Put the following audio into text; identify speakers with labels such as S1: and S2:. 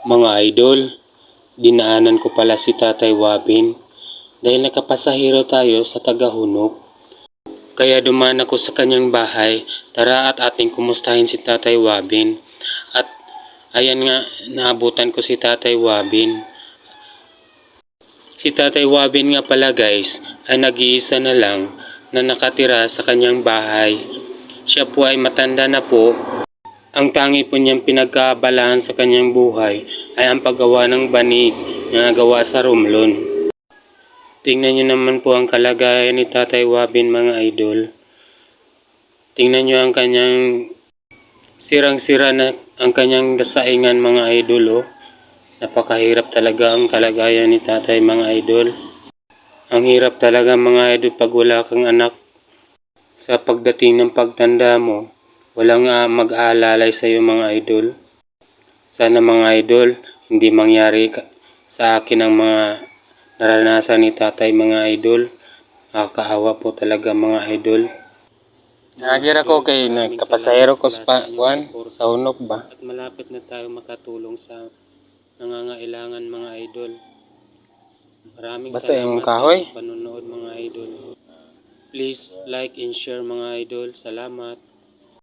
S1: Mga idol, dinaanan ko pala si Tatay Wabin dahil nakapasahero tayo sa Tagahunok. Kaya dumaan ako sa kanyang bahay. Tara at ating kumustahin si Tatay Wabin. At ayan nga, naabutan ko si Tatay Wabin. Si Tatay Wabin nga pala guys, ay nag-iisa na lang na nakatira sa kanyang bahay. Siya po ay matanda na po. Ang tangi po niyang pinagkaabalahan sa kanyang buhay ay ang paggawa ng banig na nagawa sa Romlon. Tingnan niyo naman po ang kalagayan ni Tatay Wabin mga idol. Tingnan niyo ang kanyang sirang-sira na ang kanyang dasaingan mga idol. Oh. Napakahirap talaga ang kalagayan ni Tatay mga idol. Ang hirap talaga mga idol pag wala kang anak. Sa pagdating ng pagtanda mo, walang mag-aalalay sa iyo mga idol. Sana mga idol, hindi mangyari sa akin ang mga naranasan ni Tatay mga idol. Nakakaawa po talaga mga idol. Nagira ko kay nagkapasahero ko sa sa Hunok ba? At malapit na tayo makatulong sa nangangailangan mga idol. Maraming salamat sa panonood mga idol. Please like and share mga idol. Salamat.